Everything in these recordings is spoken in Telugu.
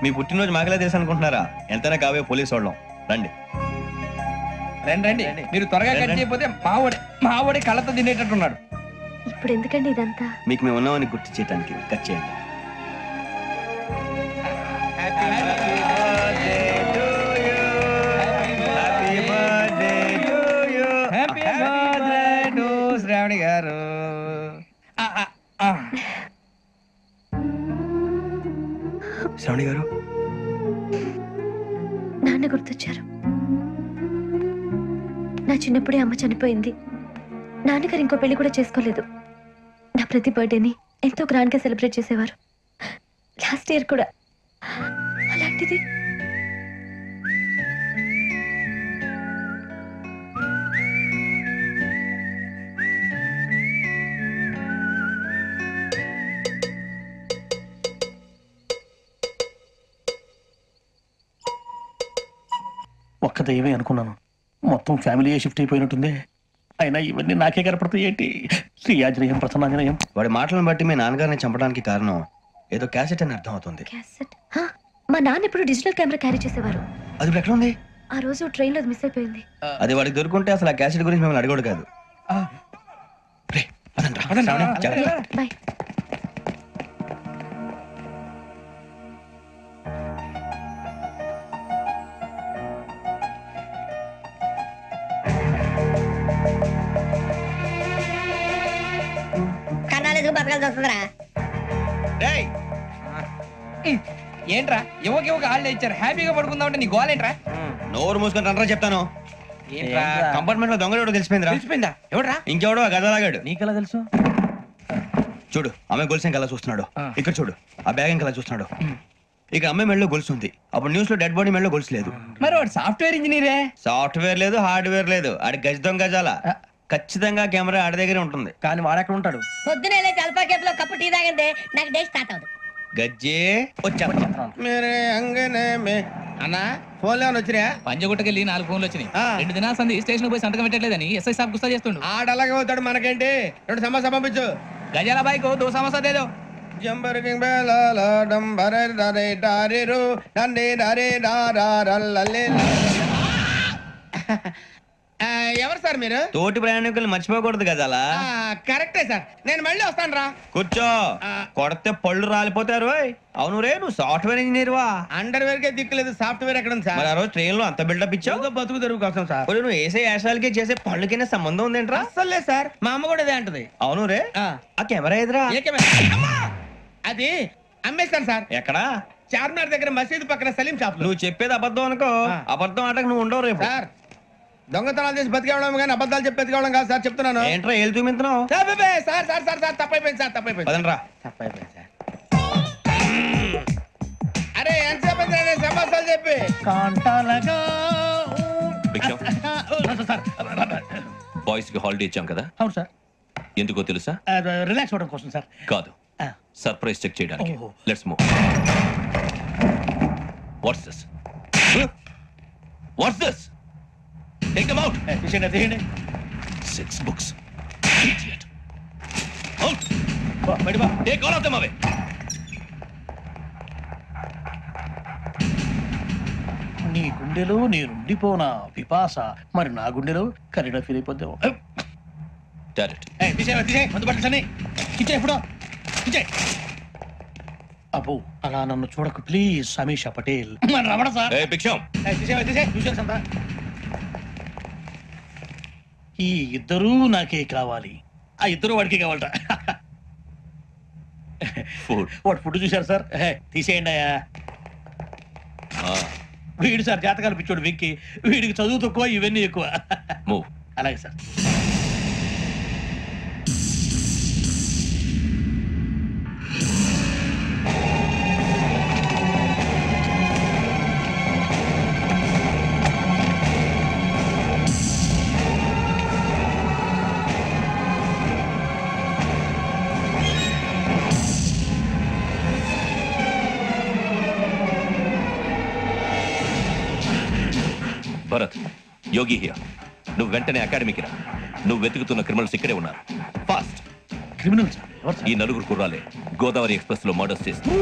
మీ పుట్టినరోజు మాకలే తెలుసు అనుకుంటున్నారా? ఎంతైనా కావే పోలీసు వాళ్ళం. రండి రండి రండి. మీరు త్వరగా కట్ చేయకపోతే మావోడి కళ్ళతో తినేటట్టున్నాడు. ఇప్పుడు ఎందుకండి ఇదంతా? మీకు మేము ఉన్నామని గుర్తు చేయడానికి కట్ చేయండి. శ్రావణి గారు శ్రావణి గారు నాన్న గుర్తొచ్చారు. నా చిన్నప్పుడే అమ్మ చనిపోయింది. నాన్నగారు ఇంకో పెళ్లి కూడా చేసుకోలేదు. నా ప్రతి బర్త్డేని ఎంతో గ్రాండ్ గా సెలబ్రేట్ చేసేవారు. లాస్ట్ ఇయర్ కూడా. అలాంటిది ఒక్క దయ్యమే అనుకున్నాను. మొత్తం ఫ్యామిలీ షిఫ్ట్ అయిపోయినట్టుంది. అయినా ఇవన్నీ నాకే కనపడతాయి ఏంటి? శ్రీ ఆంజనేయం ప్రసన్నాంజనేయం. వాడి మాటలను బట్టి మీ నాన్నగారిని చంపడానికి కారణం ఏదో క్యాసెట్ అని అర్థం అవుతుంది. క్యాసెట్? మా నాన్న ఇప్పుడు డిజిటల్ కెమెరా క్యారీ చేసేవారు. అది ఇప్పుడు ఎక్కడ ఉంది? ఆ రోజు ట్రైన్ లో మిస్ అయిపోయింది. అది వాడికి దొరుకుంటే అసలు ఆ క్యాసెట్ గురించి మిమ్మల్ని అడగడు కాదు. బాయ్. బతకాల్సి వస్తుందిరా. ఏంట్రా యువక హాలిడే ఇచ్చారు, హ్యాపీగా పడుకుందామంటే నీ గోలేంట్రా? నోరు మూసుకొని రండ్రా చెప్తాను. కంపార్ట్మెంట్ లో దొంగడు తెలిసిపోయిందిరా. తెలిసిపోయిందా? ఎవడ్రా? ఇంకెవడో గదలాగాడు. నీకెలా తెలుసు? చూడు, ఆమె గొలుసు ఇంకలా చూస్తున్నాడు. ఇక్కడ చూడు, ఆ బ్యాగ్ ఇంకలా చూస్తున్నాడు. ఇక అమ్మాయి మెడలో గొలుసు ఉంది. అప్పుడు న్యూస్ లో డెడ్ బాడీ మెడలో గొలుసు లేదు. మరి వాడు సాఫ్ట్వేర్ ఇంజనీరే. సాఫ్ట్వేర్ లేదు, హార్డ్వేర్ లేదు. ఆడి గజ దొంగ గజాల. ఖచ్చితంగా కెమెరా ఆడి దగ్గరే ఉంటుంది. కానీ వాడెక్కడ ఉంటాడు? పొద్దునే లేచి అల్ఫా కేఫ్ లో కప్పు టీ తాగిందే నాకు డే స్టార్ట్ అవుతుంది. గజ్జే వచ్చా అన్నా ఫోన్ లో వచ్చినా? పంజగుట్టకెళ్ళి 4 ఫోన్లు వచ్చినాయి. 2 దినాల సంది స్టేషన్ పోయి సంతకం పెట్టలేదని ఎస్ఐ సాబ్ గుస్తా చేస్తుండు. ఆడలాగే పోతాడు, మనకేంటి? 2 సమోసా పంపించు. గజాల బైక్ 2 సమోసా దేదో. ఎవరు సార్ మీరు? తోటి ప్రయాణికులు మర్చిపోకూడదు గజాల. కరెక్టే సార్, నేను మళ్ళీ వస్తాను రా. కూర్చో, కొడితే పళ్ళు రాలిపోతారు. అవును రే, నువ్వు సాఫ్ట్వేర్ ఇంజనీర్ వా? అండర్వేర్ కే దిక్కులేదు, సాఫ్ట్వేర్ ఎక్కడ ఉంది సార్? మరి ఆ రోజు ట్రైన్ లో అంత బిల్డప్ ఇచ్చావు. బతుకు తెరుగు కోసం సార్. నువ్వు వేసే యాశాలకి చేసే పళ్ళకైనా సంబంధం ఉందేంట్రా? అస్సలు లేదు సార్, మా అమ్మ కూడా ఇదే అంటది. అవును రే, ఆ కెమెరా ఎదురా? అది అమ్మేస్తాను సార్. ఎక్కడా? చార్మినార్ దగ్గర మసీదు పక్కన సలీం షాప్. నువ్వు చెప్పేది అబద్ధం అనుకో. అబద్ధం ఆటకు నువ్వు ఉండవు రేపు. సార్ దొంగతనాలు చేసి బతికేవడం కానీ అబద్ధాలు చెప్పి బతికేవడం కాదు సార్, చెప్తున్నాను. ఏంట్రా ఏళ్ళు చూపించినావు? Sir sir sir sir sir తప్పైపోయింది సార్, తప్పైపోయింది. పదండ్రా. తప్పైపోయింది సార్. అరే ఎంతసేపు సమస్యలు చెప్పి కాంటాలగా బాయ్స్ కి హాలిడే ఇచ్చాం కదా? అవును సార్. ఎందుకో తెలుసా? రిలాక్స్ అవ్వడం కోసం సార్. కాదు, సర్ప్రైజ్ చెక్ చేయడానికి. Let's move. What's this? What's this? Take them out. తీయండి. 6 books. Idiot. Out. Take all of them away. నీ గుండెలో నేనుండిపోనా పిపాస, మరి నా గుండెలో కరీడా ఫీల్ అయిపోద్దాం. Direct. ముందు పట్టుకొని ఇచ్చే ఇప్పుడు ఇచ్చే. అబ్బో అలా నన్ను చూడకు please. Sameesha Patel Ramana sir. Hey, Biksham. చూసాను అంతా. ఈ ఇద్దరూ నాకే కావాలి, ఆ ఇద్దరు వాడికి కావాలట. Food. వాడు ఫుడ్ చూశారు సార్. తీసేయండి అయ్యా. వీడు సార్ జాతకాలు పిచ్చోడు వెక్కి, వీడికి చదువు తక్కువ ఇవన్నీ ఎక్కువ. Move. అలాగే సార్. Bharat, Yogi here. నువ్వు వెంటనే అకాడమీకి రా. నువ్వు వెతుకుతున్న క్రిమినల్స్ ఇక్కడే ఉన్నారు. ఫాస్ట్. క్రిమినల్స్? ఈ 4 కుర్రాలే గోదావరి ఎక్స్ప్రెస్ లో మర్డర్స్ చేస్తారు.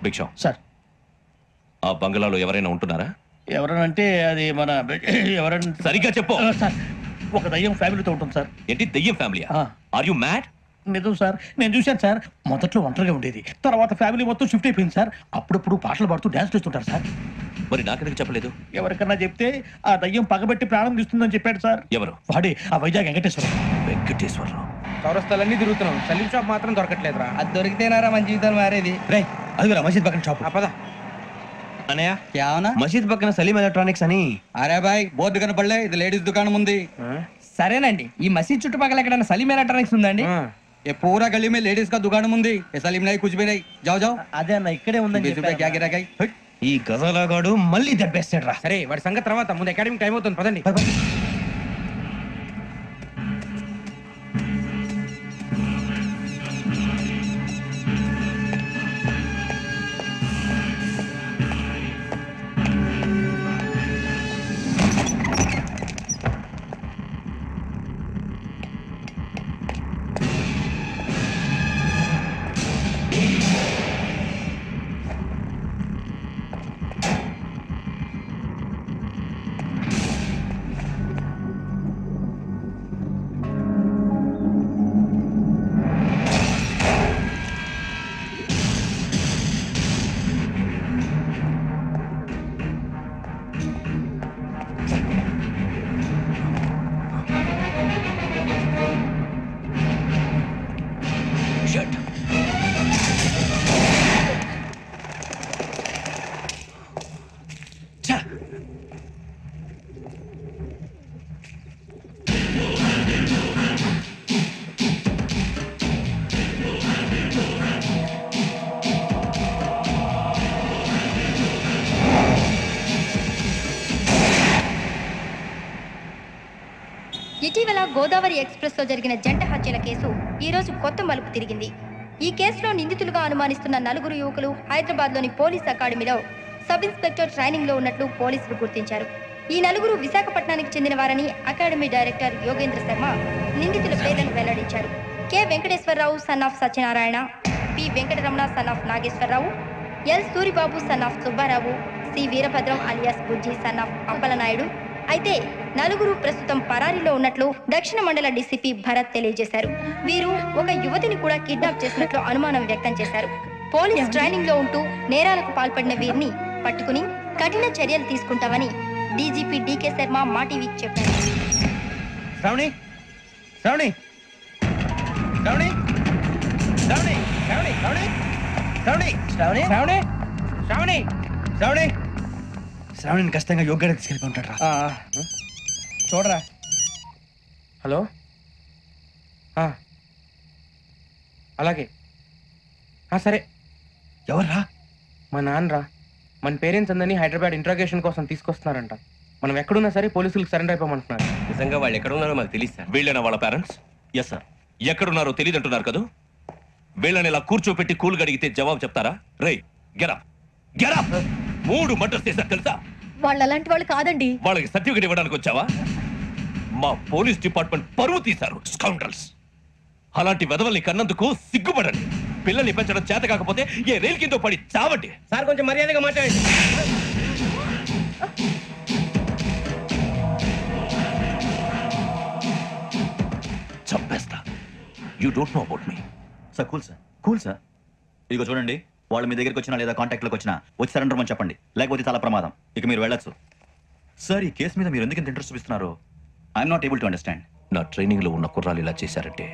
భిక్ష సార్ ఆ బంగ్లాలో ఎవరైనా ఉంటున్నారా? ఎవరనంటే అది మన ఎవరంటే సరిగ్గా చెప్పు. సార్ ఒక దయ్యం ఫ్యామిలీతో ఉంటుంది సార్. ఏంటి దెయ్యం ఫ్యామిలీ? Are you mad? నిజం సార్, నేను చూశాను సార్. మొదట్లో ఒంటరిగా ఉండేది, తర్వాత ఫ్యామిలీ మొత్తం షిఫ్ట్ అయిపోయింది సార్. అప్పుడప్పుడు పాటలు పాడుతూ డ్యాన్స్ చేస్తుంటారు సార్. మరి నాకెందుకు చెప్పలేదు? ఎవరికన్నా చెప్తే ఆ దయ్యం పగబెట్టి ప్రాణం తీస్తుందని చెప్పాడు సార్. ఎవరు? వాడే ఆ వైజాగ్ వెంకటేశ్వరం. వెంకటేశ్వరరావు. చౌరస్తాలన్నీ తిరుగుతున్నాం, సలీం షాప్ మాత్రం దొరకట్లేదురా. అది దొరికితేనారా మన జీవితం మారేది. రే అదిగురా మసీద్ పక్కన షాప్. పదా అనయ్య क्या होना? మసీద్ పక్కన సలీం ఎలక్ట్రానిక్స్ అని. अरे भाई बहुत दुकान पड़ रहे, ఇది లేడీస్ దుకాణం ఉంది. సరేనండి, ఈ మసీద్ చుట్టుపక్కల ఎక్కడైనా సలీం ఎలక్ట్రానిక్స్ ఉందండి? ये पूरा गली में लेडीज का दुकान मुंदी, ये सलीम नहीं कुछ भी नहीं. जाओ जाओ. అదే అన్న ఇక్కడే ఉందని 20 रुपए क्या गिरा गई? ఈ గజాలగాడు మళ్ళీ దెబ్బేస్తాడు రా. సరే వాడి సంగతి తర్వాత, ముందు అకాడమిక్ టైం అవుతుంది పదండి. ఇటీవల గోదావరి ఎక్స్ప్రెస్ లో జరిగిన జంట హత్యల కేసు ఈ రోజు కొత్త మలుపు తిరిగింది. ఈ కేసులో నిందితులుగా అనుమానిస్తున్న 4 యువకులు హైదరాబాద్ లోని పోలీస్ అకాడమీలో సబ్ ఇన్స్పెక్టర్ ట్రైనింగ్ లో ఉన్నట్లు పోలీసులు గుర్తించారు. ఈ 4 విశాఖపట్నానికి చెందిన వారని అకాడమీ డైరెక్టర్ యోగేంద్ర శర్మ నిందితుల పేర్లను వెల్లడించారు. K Venkateswara Rao son of Satyanarayana, P Venkataramana son of Nageswara Rao, L Suribabu son of Subba Rao, C Veerabhadram alias Bujji son of Appalanaidu. అయితే 4 ప్రస్తుతం పరారీలో ఉన్నట్లు దక్షిణ మండల డీసీపీ భరత్ తెలియజేశారు. వీరు ఒక యువతిని కూడా కిడ్నాప్ చేసినట్లు అనుమానం వ్యక్తం చేశారు. పోలీస్ ట్రైనింగ్ లో ఉంటూ నేరాలకు పాల్పడిన వీరిని పట్టుకుని కఠిన చర్యలు తీసుకుంటామని డీజీపీ డీకే శర్మ మా టీవీకి చెప్పారు. శ్రావణి శ్రావణి శ్రావణి శ్రావణి శ్రావణి శ్రావణి శ్రావణి శ్రావణి శ్రావణి శ్రావణి శ్రావణిని ఖచ్చితంగా యోగ్యంగా తీసుకెళ్ళి ఉంటాడు రా. చూడరా. హలో, అలాగే సరే. ఎవర్రా? మా నాన్నరా. మన పేరెంట్స్ అందరినీ హైదరాబాద్ ఇంట్రాగేషన్ కోసం తీసుకొస్తున్నారంట. మనం ఎక్కడున్నా సరే పోలీసులకు సరెండర్ అయిపోమంటున్నారు. నిజంగా వాళ్ళు ఎక్కడ ఉన్నారో మాకు తెలియదు సార్. వీళ్ళైనా వాళ్ళ పేరెంట్స్? Yes sir. ఎక్కడున్నారో తెలియదు అంటున్నారు కదా. వీళ్ళని ఇలా కూర్చోపెట్టి కూల్ గడిగితే జవాబు చెప్తారా? రై గెరా గెరా 3 మర్డర్స్ చేశారు తెలుసా? వాళ్ళు అలాంటి వాళ్ళు కాదండి. వాళ్ళకి సర్టిఫికేట్ ఇవ్వడానికి వచ్చావా? మా పోలీస్ డిపార్ట్మెంట్ పరువు తీశారు స్కౌండ్రల్స్. అలాంటి వెధవల్ని కన్నందుకు సిగ్గుపడండి. పిల్లల్ని పెంచడం చేత కాకపోతే ఏ రైలు కింద పడి చావండి. సార్ కొంచెం మర్యాదగా మాట్లాడండి. చంపేస్తా. You don't know about me. Sir cool sir. ఇదిగో చూడండి, వాళ్ళు మీ దగ్గరికి వచ్చినా లేదా కాంటాక్ట్లోకి వచ్చినా వచ్చి సరెండర్ అని చెప్పండి, లేకపోతే చాలా ప్రమాదం. ఇక మీరు వెళ్ళొచ్చు. సార్, ఈ కేసు మీద మీరు ఎందుకు ఇంత ఇంట్రెస్ట్ చూపిస్తున్నారో I'm not able to understand. నా ట్రైనింగ్ లో ఉన్న కుర్రాలు ఇలా చేశారంటే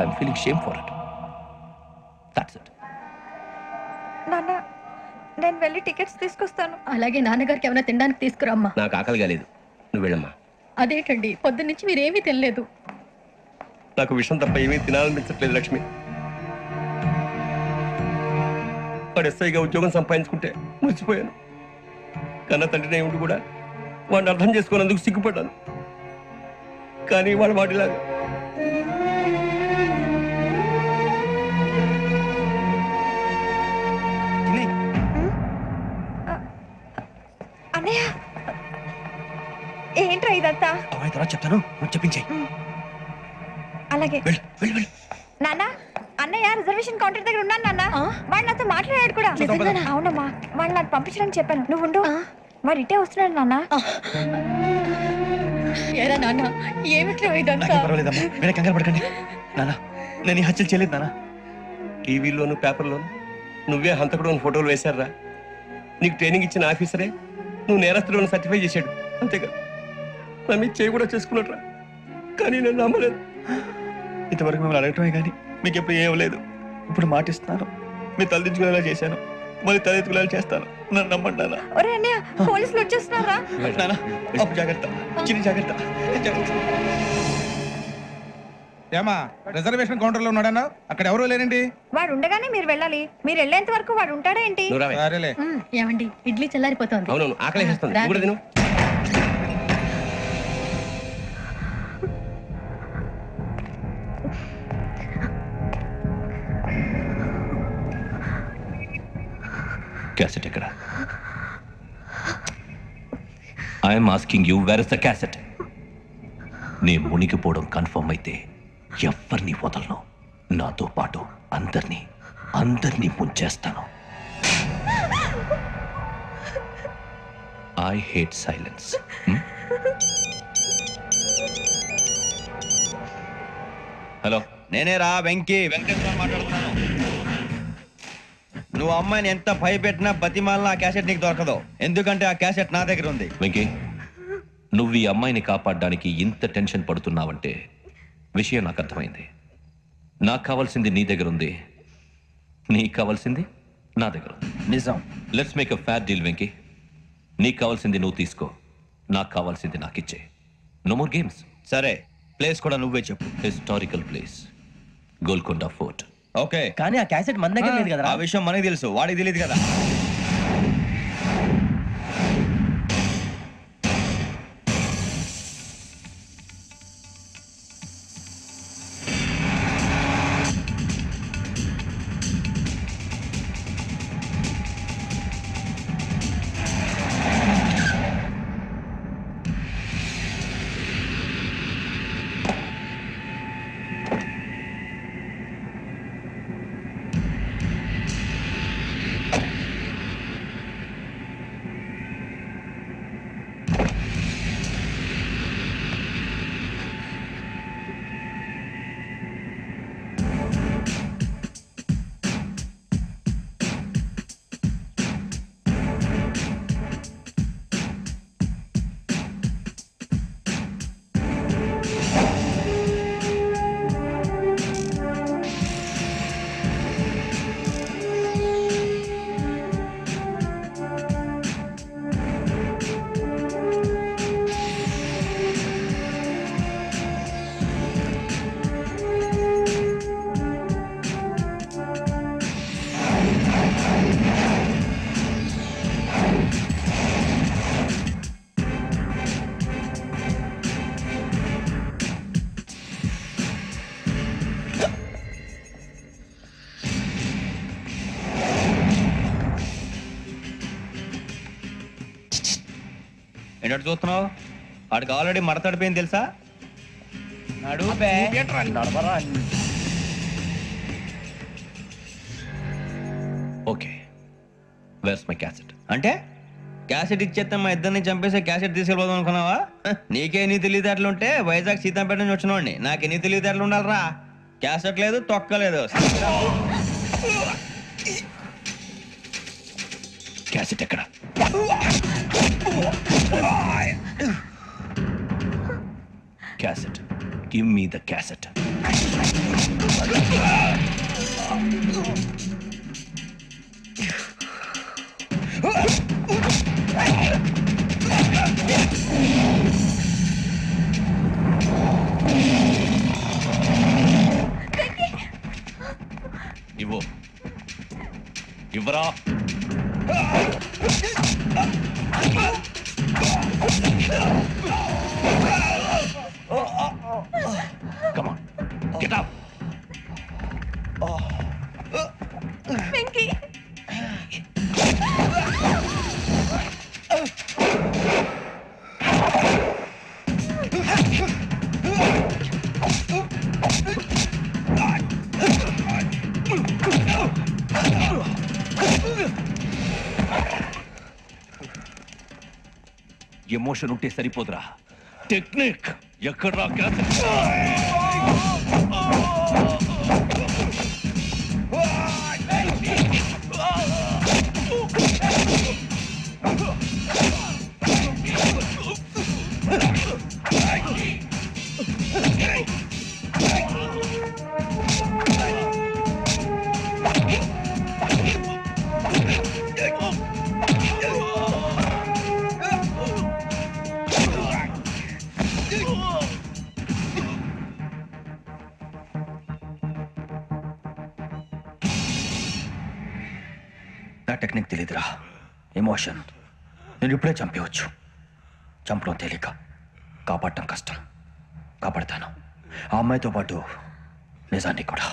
I'm feeling shame for it. That's it. నాన్న, నేను వెళ్ళి టికెట్స్ తీసుకొస్తాను. అలాగే నాన్నగారికి ఏమైనా తినడానికి తీసుకురమ్మా. నాకు ఆకలి కాలేదు, నువ్వు వెళ్ళమ్మా. అదేంటండి, పొద్దున్నుంచి మీరేమీ తినలేదు. నాకు విషయం తప్ప ఏమీ తినాలనిపించట్లేదు లక్ష్మి. వాడు ఎస్ఐగా ఉద్యోగం సంపాదించుకుంటే మురిసిపోయాను. కన్న తండ్రినే ఉండి కూడా వాడిని అర్థం చేసుకున్నందుకు సిగ్గుపడ్డాను. కానీ వాడు వాడిలాగా అన్నయ్య, ఏంట్రా ఇదంతా? తర్వాత చెప్తాను, నువ్వు చెప్పించాయి. అలాగే. వెళ్ళు. నాన్న, అన్నయ్య రిజర్వేషన్ కౌంటర్ దగ్గర ఉన్నాను నాన్న. వాడు నాతో మాట్లాడాడు కూడా. అవునమ్మా, వాడు నాకు పంపించడానికి చెప్పాను. నువ్వు ఉండు. వాడు ఇటే వస్తున్నాడు నాన్న. ఏరా నాన్న, ఏమిట్రా ఇదంతా? పర్వాలేదమ్మా, మీరే కంగారు పడకండి. నానా, నేను ఈ హత్యలు చేయలేదు నానా. టీవీలోను పేపర్లోను నువ్వే హంతకుడు ఫోటోలు వేశారా? నీకు ట్రైనింగ్ ఇచ్చిన ఆఫీసరే నువ్వు నేరస్తులను సర్టిఫై చేశాడు. అంతేగా నా మీద చేయి కూడా చేసుకున్నట్రా. కానీ నేను నమ్మలేదు. ఇంతవరకు మిమ్మల్ని అడగటమే కానీ మీకు ఎప్పుడు ఏం లేదు. ఇప్పుడు మాటిస్తున్నాను, మీరు తలదించుకునేలా చేశాను, మళ్ళీ తలెత్తుకునేలా చేస్తాను. నన్ను నమ్మండి నాన్న. ఒరే అన్నయ్య, పోలీసులు వచ్చేస్తున్నారా? నాన్న, అప్పుడు జాగ్రత్త, చిన్న జాగ్రత్త. ఏమా రిజర్వేషన్ కౌంటర్ లో ఉన్నాడన్నా? అక్కడ ఎవరు లేరండి. వాడు ఉండగానే మీరు వెళ్ళాలి. మీరు వెళ్ళేంత వరకు వాడు ఉంటాడా ఏంటి? సరేలే. ఏమండి, ఇడ్లీ చల్లారిపోతుంది. అవునవును, ఆకలి వేస్తుంది. నువ్వు కూడా తిను. క్యాసెట్ ఎక్కడ? I'm asking you, where is the cassette? నే మునిగిపోవడం కన్ఫర్మ్ అయితే ఎవరిని వదలను. నాతో పాటు అందరినీ ముంచేస్తాను. I hate silence. హలో, నేనే రా, వెంకటేశ్వర మాట్లాడుతున్నాను. నువ్వు అమ్మాయిని ఎంత భయపెట్టినా బతిమాలినా ఆ క్యాసెట్ నీకు దొరకదు. ఎందుకంటే ఆ క్యాసెట్ నా దగ్గర ఉంది. వెంకీ, నువ్వు ఈ అమ్మాయిని కాపాడడానికి ఇంత టెన్షన్ పడుతున్నావంటే విషయం నాకు అర్థమైంది. నాకు కావాల్సింది నీ దగ్గర ఉంది, నీకు కావాల్సింది నా దగ్గర ఉంది. నిజం. Let's make a fair deal Venky. నీకు కావాల్సింది నువ్వు తీసుకో, నాకు కావాల్సింది నాకు ఇచ్చే. No more games. సరే, ప్లేస్ కూడా నువ్వే చెప్పు. Historical place, Golconda fort. Okay, కానీ ఆ క్యాసెట్ మన దగ్గర లేదు కదా. ఆ విషయం మనకి తెలుసు, వాడికి తెలియదు కదా. ఏంటంటే చూస్తున్నావు? వాడికి ఆల్రెడీ మడతడిపోయింది తెలుసా? Okay, where's my cassette? అంటే క్యాసెట్ ఇచ్చేస్తే మా ఇద్దరిని చంపేసి క్యాసెట్ తీసుకెళ్ళిపోదాం అనుకున్నావా? నీకే నీ తెలివితేటలు ఉంటే వైజాగ్ సీతంపేట నుంచి వచ్చినవాడిని. నాకు ఎన్ని తెలివితేటలు ఉండాలరా? క్యాసెట్ లేదు, తొక్కలేదు. క్యాసెట్ ఎక్కడ? Cassette, give me the cassette. ఇవ్వు, ఇవ్వరా. Come on, get up. Venky, emotion ఉంటే సరిపోదురా, టెక్నిక్ ఎక్కడ్రా క్యాసెట్? నా టెక్నిక్ తెలీదురా, ఎమోషన్. నేను ఇప్పుడే చంపేవచ్చు. చంపడం తేలిక, కాపాడటం కష్టం. కాపాడతాను ఆ అమ్మాయితో పాటు నిజాన్ని కూడా.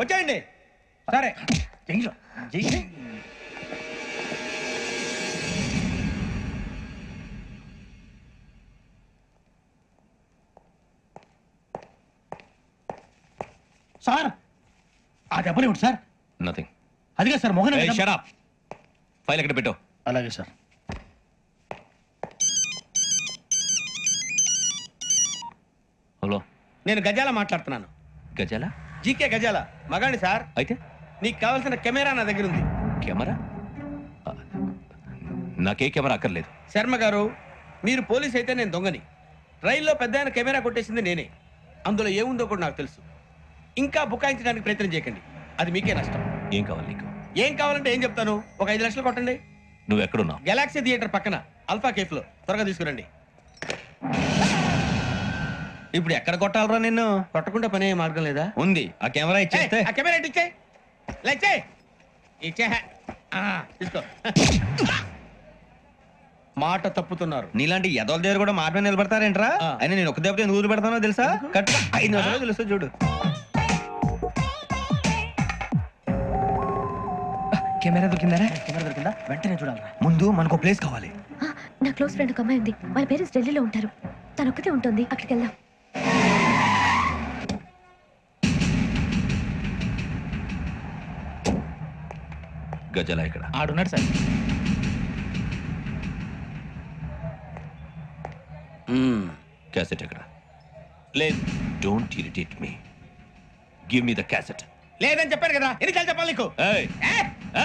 వచ్చేయండి. సరే సార్, ఆ దెబ్బలేమిటి సార్? నథింగ్. అదిగా sir Mohan. Shut up. File ఎక్కడ పెట్టు. అలాగే సార్. హలో, నేను గజాల మాట్లాడుతున్నాను. గజాల? జీకే గజాల మగాండి సార్. అయితే నీకు కావాల్సిన కెమెరా నా దగ్గర ఉంది. కెమెరా? నాకే కెమెరా అక్కర్లేదు. శర్మ గారు, మీరు పోలీస్ అయితే నేను దొంగని. రైల్లో పెద్ద ఆయన కెమెరా కొట్టేసింది నేనే. అందులో ఏముందో కూడా నాకు తెలుసు. ఇంకా బుకాయించడానికి ప్రయత్నం చేయకండి, అది మీకే నష్టం. ఏం కావాలి నీకు? ఏం కావాలంటే ఏం చెప్తాను. ఒక 5 లక్షలు కొట్టండి. నువ్వు ఎక్కడున్నావు? గెలాక్సీ థియేటర్ పక్కన అల్ఫా కేఫ్ లో. త్వరగా తీసుకురండి. ఇప్పుడు ఎక్కడ కొట్టాలరా నిన్ను? కొట్టకుండా పనే మార్గం లేదా? ఉంది. ఆ కెమెరా ఇచ్చేస్తే. ఆ కెమెరా ఇచ్చే లేచే ఇచ్చే. తీసుకో. మాట తప్పుతున్నారు. నీలాంటి ఎదల దగ్గర కూడా మాట మీద నిలబడతారేంట్రా? అయినా నేను ఒక దెబ్బతో ఎందుకు పెడతానో తెలుసా? కట్ 5 నిమిషాలు తెలుసు చూడు. కెమెరా దొరికిందా? కెమెరా దొరికిందా? వెంటనే చూడాలి. ముందు మనకు ప్లేస్ కావాలి. నా క్లోజ్ ఫ్రెండ్ ఒక అమ్మాయి ఉంది. వాళ్ళ పేరెంట్స్ ఢిల్లీలో ఉంటారు. తను ఒక్కతే ఉంటుంది. అక్కడికి వెళ్దాం. గజాల ఇక్కడ ఆడున్నాడు సార్. క్యాసెట్ ఎక్కడ? లేదు. Don't irritate me. Give me the cassette. లేదని చెప్పాను కదా, ఎన్నిసార్లు చెప్పాలి నీకు? ఏయ్,